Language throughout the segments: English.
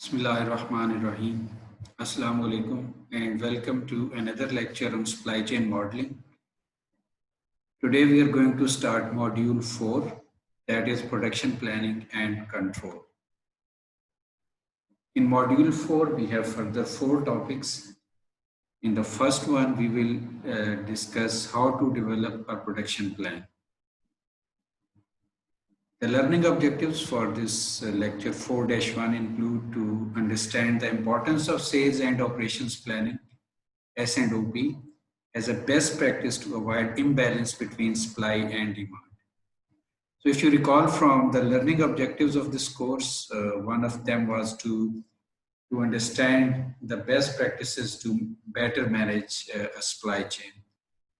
Bismillahirrahmanirrahim. Assalamu alaikum and welcome to another lecture on supply chain modeling. Today we are going to start module 4, that is production planning and control. In module 4 we have further 4 topics. In the first one we will discuss how to develop a production plan. The learning objectives for this lecture 4-1 include to understand the importance of sales and operations planning, S&OP, as a best practice to avoid imbalance between supply and demand. So if you recall from the learning objectives of this course, one of them was to understand the best practices to better manage a supply chain.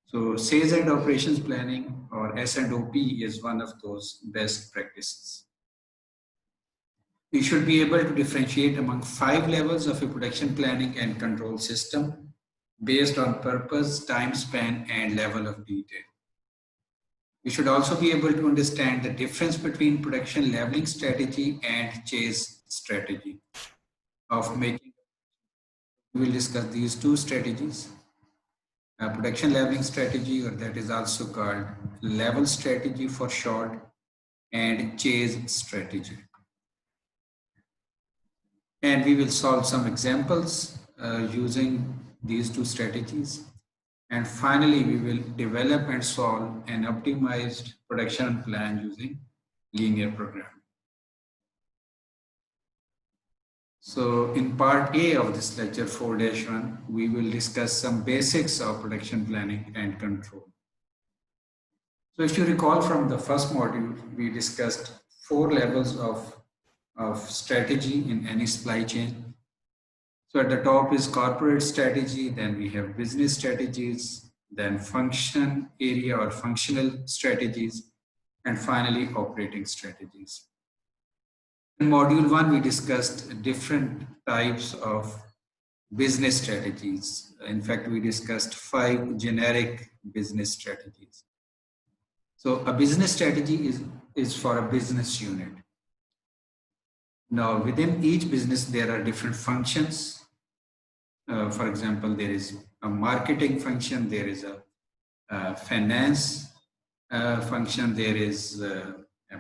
So sales and operations planning, or S&OP, is one of those best practices. We should be able to differentiate among 5 levels of a production planning and control system based on purpose, time span, and level of detail. We should also be able to understand the difference between production leveling strategy and chase strategy of making. We will discuss these 2 strategies. Production leveling strategy, or that is also called level strategy for short, and chase strategy. And we will solve some examples using these 2 strategies. And finally, we will develop and solve an optimized production plan using linear programming. So in part A of this lecture 4-1, we will discuss some basics of production planning and control. So if you recall from the first module, we discussed 4 levels of strategy in any supply chain. So at the top is corporate strategy, then we have business strategies, then function area or functional strategies, and finally operating strategies. In module 1, we discussed different types of business strategies. In fact, we discussed 5 generic business strategies. So a business strategy is for a business unit. Now, within each business, there are different functions. For example, there is a marketing function, there is a finance function, there is a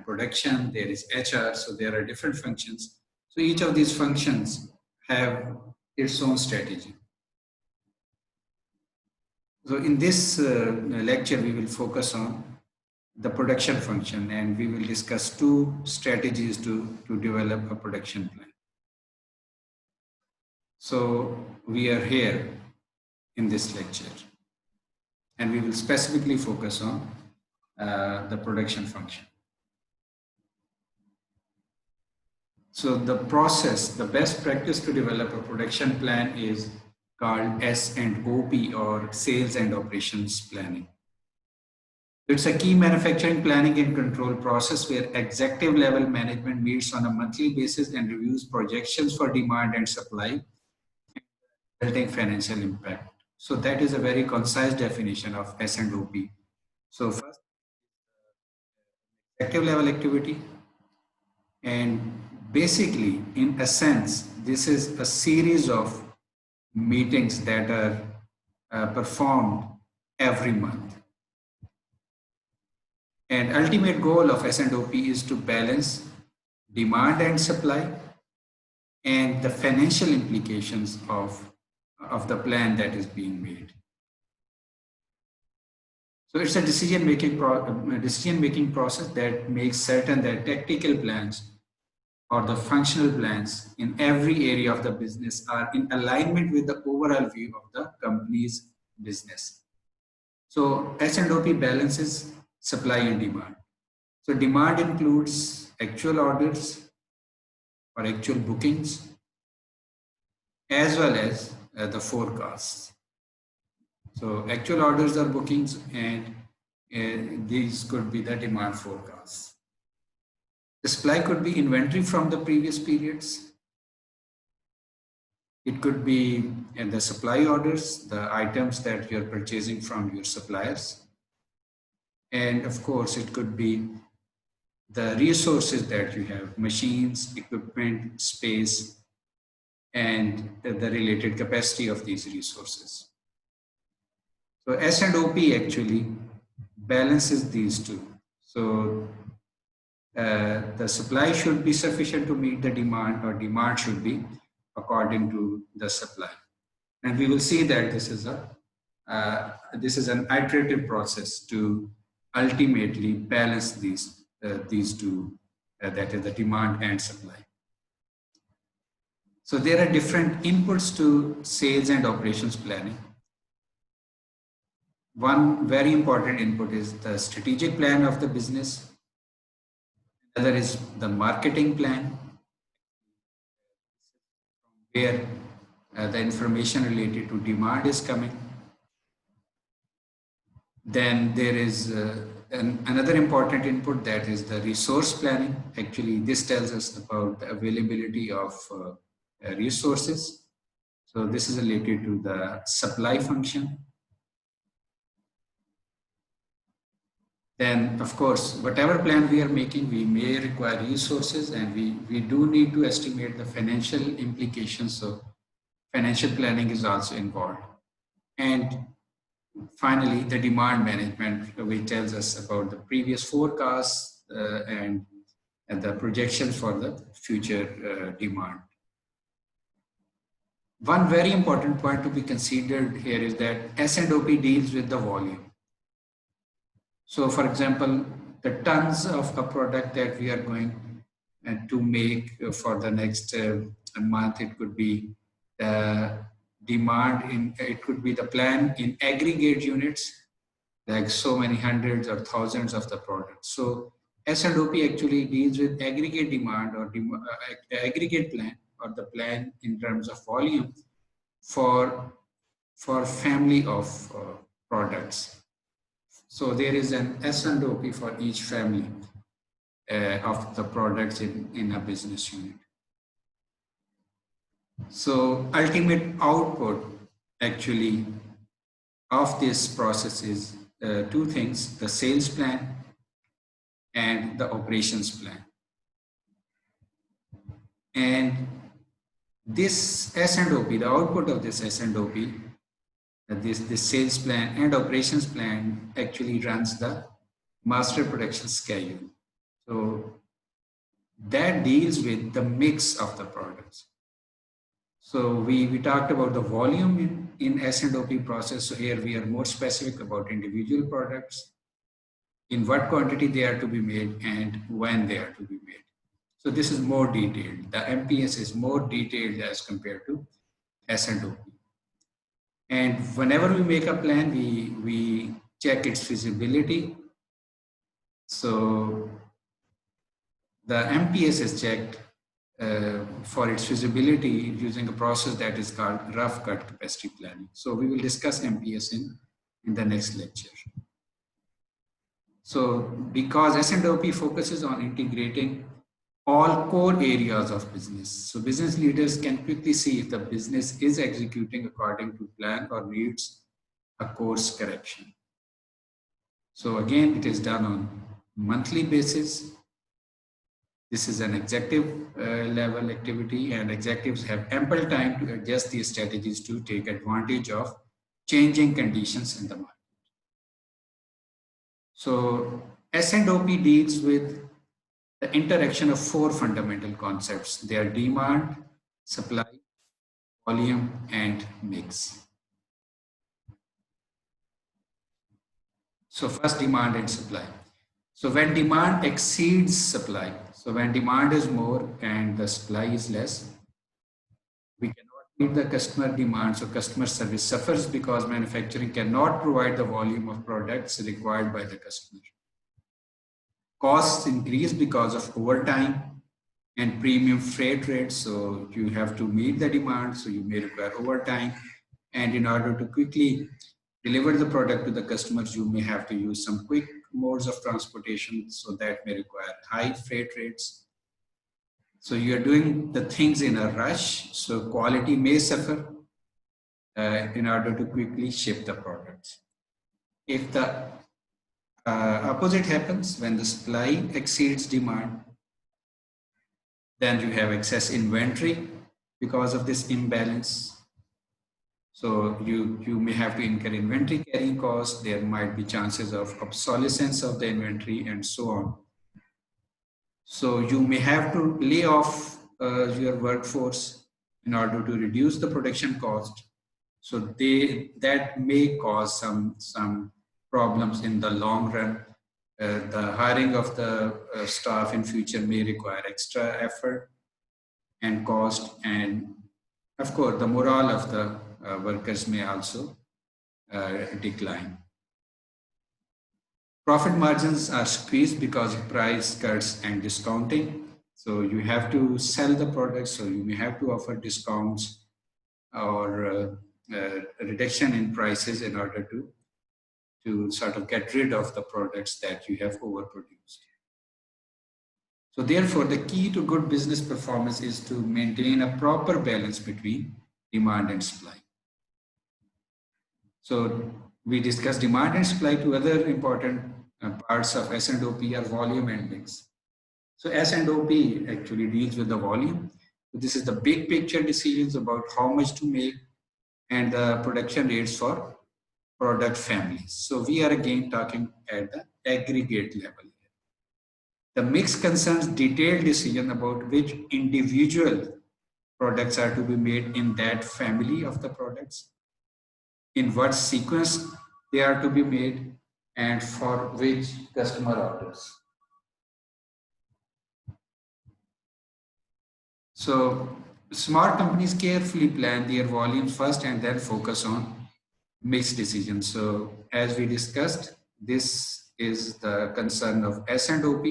production, there is HR, so there are different functions. So each of these functions have its own strategy. So in this lecture, we will focus on the production function, and we will discuss 2 strategies to develop a production plan. So we are here in this lecture, and we will specifically focus on the production function. So the process, the best practice to develop a production plan is called S&OP, or sales and operations planning. It's a key manufacturing planning and control process where executive level management meets on a monthly basis and reviews projections for demand and supply, resulting financial impact. So that is a very concise definition of S&OP. So first, executive level activity, and basically, in a sense, this is a series of meetings that are performed every month. And ultimate goal of S&OP is to balance demand and supply and the financial implications of the plan that is being made. So it's a decision-making process that makes certain that tactical plans or the functional plans in every area of the business are in alignment with the overall view of the company's business. So S&OP balances supply and demand. So demand includes actual orders or actual bookings, as well as the forecasts. So actual orders or bookings, and these could be the demand forecasts. The supply could be inventory from the previous periods. It could be in the supply orders, the items that you're purchasing from your suppliers. And of course, it could be the resources that you have, machines, equipment, space, and the related capacity of these resources. So S&OP actually balances these two. So the supply should be sufficient to meet the demand, or demand should be according to the supply. And we will see that this is an iterative process to ultimately balance these two, that is the demand and supply. So there are different inputs to sales and operations planning. One very important input is the strategic plan of the business. Another is the marketing plan, where the information related to demand is coming. Then there is another important input, that is the resource planning. Actually, this tells us about the availability of resources. So this is related to the supply function. Then, of course, whatever plan we are making, we may require resources, and we do need to estimate the financial implications. So financial planning is also involved. And finally, the demand management, which tells us about the previous forecasts and the projections for the future demand. One very important point to be considered here is that S&OP deals with the volume. So for example, the tons of a product that we are going to make for the next month, it could be demand it could be the plan in aggregate units, like so many hundreds or thousands of the products. So S&OP actually deals with aggregate demand, or aggregate plan, or the plan in terms of volume for family of products. So there is an S&OP for each family of the products in a business unit. So ultimate output actually of this process is two things: the sales plan and the operations plan. And this S&OP, the output of this S&OP, this sales plan and operations plan, actually runs the master production schedule. So that deals with the mix of the products. So we talked about the volume in S&OP process. So here we are more specific about individual products, in what quantity they are to be made and when they are to be made. So this is more detailed. The MPS is more detailed as compared to S&OP. And whenever we make a plan, we check its feasibility. So the MPS is checked for its feasibility using a process that is called rough cut capacity planning. So we will discuss MPS in the next lecture. So because S&OP focuses on integrating all core areas of business, so business leaders can quickly see if the business is executing according to plan or needs a course correction. So again, it is done on monthly basis. This is an executive level activity, and executives have ample time to adjust these strategies to take advantage of changing conditions in the market. So S&OP deals with the interaction of four fundamental concepts. They are demand, supply, volume, and mix. So first, demand and supply. So when demand exceeds supply, so when demand is more and the supply is less, we cannot meet the customer demand. So customer service suffers because manufacturing cannot provide the volume of products required by the customer. Costs increase because of overtime and premium freight rates. So you have to meet the demand, so you may require overtime. And in order to quickly deliver the product to the customers, you may have to use some quick modes of transportation, so that may require high freight rates. So you're doing the things in a rush, so quality may suffer in order to quickly ship the products. If the opposite happens, when the supply exceeds demand, then you have excess inventory, because of this imbalance. So you may have to incur inventory carrying costs. There might be chances of obsolescence of the inventory and so on. So you may have to lay off your workforce in order to reduce the production cost. So that may cause some problems in the long run. The hiring of the staff in future may require extra effort and cost, and of course the morale of the workers may also decline. Profit margins are squeezed because of price cuts and discounting. So you have to sell the products, so you may have to offer discounts or reduction in prices in order to sort of get rid of the products that you have overproduced. So therefore, the key to good business performance is to maintain a proper balance between demand and supply. So we discussed demand and supply. Two other important parts of S&OP are volume and mix. So S&OP actually deals with the volume. So this is the big picture decisions about how much to make and the production rates for product families. So we are again talking at the aggregate level. The mix concerns detailed decision about which individual products are to be made in that family of the products, in what sequence they are to be made, and for which customer orders. So smart companies carefully plan their volumes first and then focus on mix decisions. So as we discussed, this is the concern of S&OP,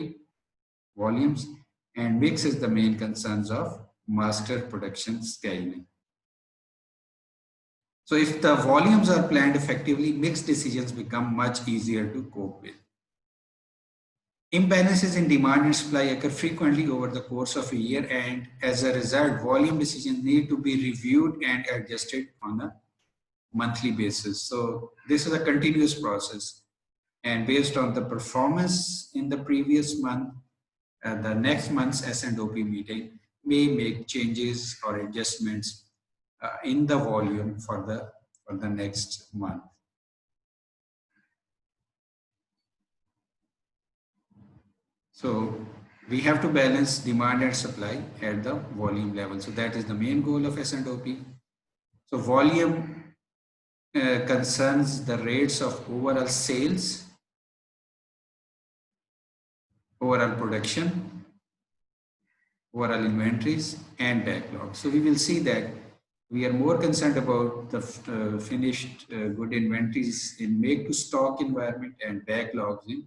volumes, and mix is the main concerns of master production scheduling. So if the volumes are planned effectively, mix decisions become much easier to cope with. Imbalances in demand and supply occur frequently over the course of a year, and as a result, volume decisions need to be reviewed and adjusted on a monthly basis. So this is a continuous process, and based on the performance in the previous month, the next month's S&OP meeting may make changes or adjustments in the volume for the next month. So we have to balance demand and supply at the volume level. So that is the main goal of S&OP. So volume concerns the rates of overall sales, overall production, overall inventories, and backlog. So we will see that we are more concerned about the finished good inventories in make to stock environment and backlogs in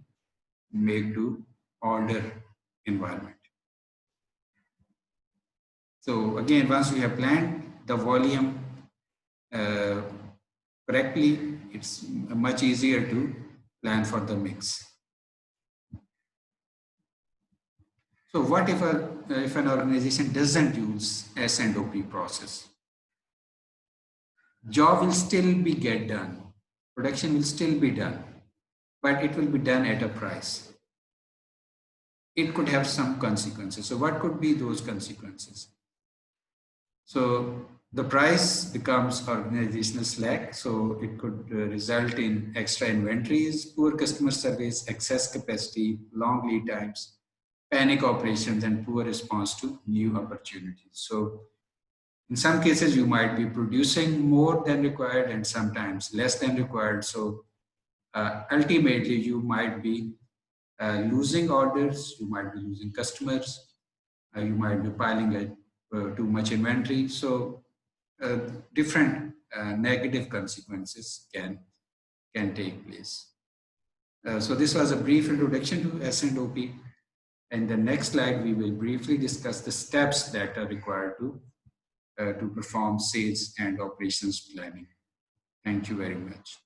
make to order environment. So again, once we have planned the volume correctly, it's much easier to plan for the mix. So what if an organization doesn't use S&OP process? Job will still be get done, production will still be done, but it will be done at a price. It could have some consequences. So what could be those consequences? So the price becomes organizational slack. So it could result in extra inventories, poor customer service, excess capacity, long lead times, panic operations, and poor response to new opportunities. So in some cases, you might be producing more than required and sometimes less than required. So ultimately, you might be losing orders, you might be losing customers, you might be piling too much inventory. So different negative consequences can take place. So this was a brief introduction to S&OP. And the next slide, we will briefly discuss the steps that are required to perform sales and operations planning. Thank you very much.